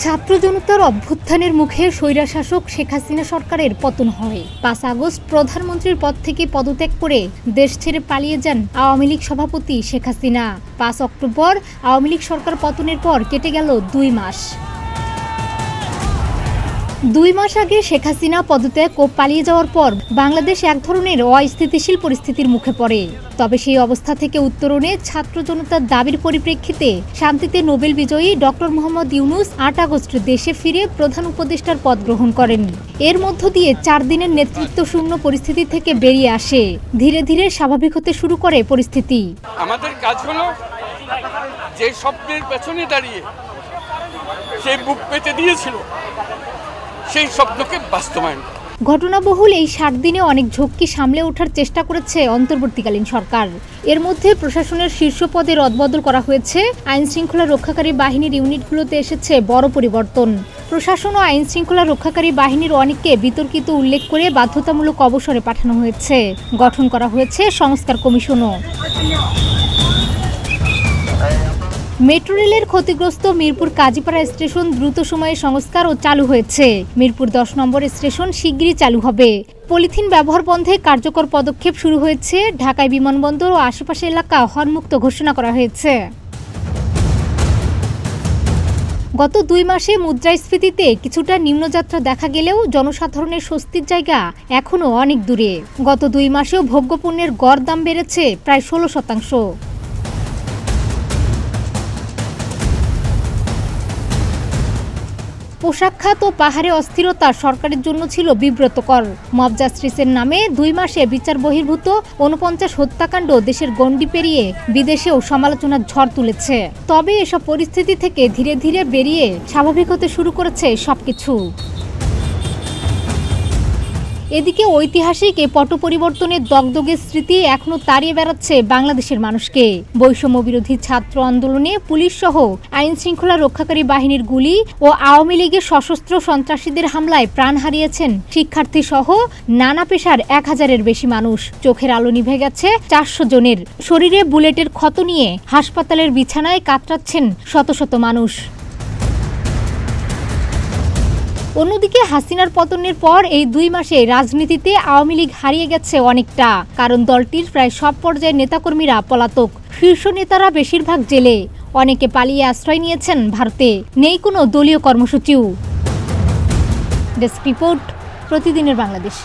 ছাত্র জনতার অভ্যুত্থানের মুখে স্বৈরশাসক শেখ হাসিনা সরকারের পতন হয়। ৫ আগস্ট প্রধানমন্ত্রীর পদ থেকে পদত্যাগ করে দেশ ছেড়ে পালিয়ে যান আওয়ামী লীগ সভাপতি শেখ হাসিনা। ৫ অক্টোবর আওয়ামী লীগ সরকার পতনের পর কেটে গেল ২ মাস। ২ মাস আগে শেখ হাসিনা পদত্যাগ ও পালিয়ে যাওয়ার পর বাংলাদেশ এক ধরনের অস্থিতিশীল পরিস্থিতির মুখে পড়ে। তবে সেই অবস্থা থেকে উত্তরণে ছাত্র জনতার দাবির পরিপ্রেক্ষিতে শান্তিতে নোবেল বিজয়ী ডক্টর মোহাম্মদ ইউনূস ৮ আগস্ট দেশে ফিরে প্রধান উপদেষ্টার পদ গ্রহণ করেন। এর মধ্য দিয়ে ৪ দিনের নেতৃত্বশূন্য পরিস্থিতি থেকে বেরিয়ে আসে। ধীরে ধীরে স্বাভাবিক হতে শুরু করে পরিস্থিতি। আমাদের কাজ হলো যে স্বপ্নের পেছনে দাঁড়িয়ে সে বুক পেতে দিয়েছিল সেই স্বপ্নকে বাস্তবায়ন। ঘটনাবহুল এই ৬০ দিনে অনেক ঝক্কি সামলে ওঠার চেষ্টা করেছে অন্তর্বর্তীকালীন সরকার। এর মধ্যে প্রশাসনের শীর্ষ পদে রদবদল করা হয়েছে। আইন শৃঙ্খলা রক্ষাকারী বাহিনীর ইউনিটগুলোতে এসেছে বড় পরিবর্তন। প্রশাসন ও আইন শৃঙ্খলা রক্ষাকারী বাহিনীর অনেককে বিতর্কিত উল্লেখ করে বাধ্যতামূলক অবসরে পাঠানো হয়েছে। গঠন করা হয়েছে সংস্কার কমিশনও। মেট্রো রেলের ক্ষতিগ্রস্ত মিরপুর কাজীপাড়া স্টেশন দ্রুত সময়ে সংস্কার ও চালু হয়েছে। মিরপুর ১০ নম্বর স্টেশন শিগগিরই চালু হবে। পলিথিন ব্যবহার বন্ধে কার্যকর পদক্ষেপ শুরু হয়েছে। ঢাকায় বিমানবন্দর ও আশেপাশের এলাকা হর্নমুক্ত ঘোষণা করা হয়েছে। গত ২ মাসে মুদ্রাস্ফীতিতে কিছুটা নিম্নযাত্রা দেখা গেলেও জনসাধারণের স্বস্তির জায়গা এখনও অনেক দূরে। গত ২ মাসেও ভোগ্যপণ্যের গড় দাম বেড়েছে প্রায় ১৬%। পোশাক খাত ও পাহাড়ে অস্থিরতা সরকারের জন্য ছিল বিব্রতকর। মব জাস্টিসের নামে ২ মাসে বিচার বহির্ভূত ৪৯ হত্যাকাণ্ড দেশের গণ্ডি পেরিয়ে বিদেশেও সমালোচনার ঝড় তুলেছে। তবে এসব পরিস্থিতি থেকে ধীরে ধীরে বেরিয়ে স্বাভাবিক হতে শুরু করেছে সবকিছু। এদিকে ঐতিহাসিক এ পট পরিবর্তনের দগদগে স্মৃতি এখনও তাড়িয়ে বেড়াচ্ছে বাংলাদেশের মানুষকে। বৈষম্য বিরোধী ছাত্র আন্দোলনে পুলিশ সহ আইন শৃঙ্খলা রক্ষাকারী বাহিনীর গুলি ও আওয়ামী লীগের সশস্ত্র সন্ত্রাসীদের হামলায় প্রাণ হারিয়েছেন শিক্ষার্থী সহ নানা পেশার ১,০০০-এর বেশি মানুষ। চোখের আলো নিভে গেছে ৪০০ জনের। শরীরে বুলেটের ক্ষত নিয়ে হাসপাতালের বিছানায় কাতরাচ্ছেন শত শত মানুষ। অন্যদিকে হাসিনার পতনের পর এই ২ মাসে রাজনীতিতে আওয়ামী লীগ হারিয়ে গেছে অনেকটা। কারণ দলটির প্রায় সব পর্যায়ের নেতাকর্মীরা পলাতক। শীর্ষ নেতারা বেশিরভাগ জেলে। অনেকে পালিয়ে আশ্রয় নিয়েছেন ভারতে। নেই কোনো দলীয় কর্মসূচিও। ডেস্ক রিপোর্ট, প্রতিদিনের বাংলাদেশ।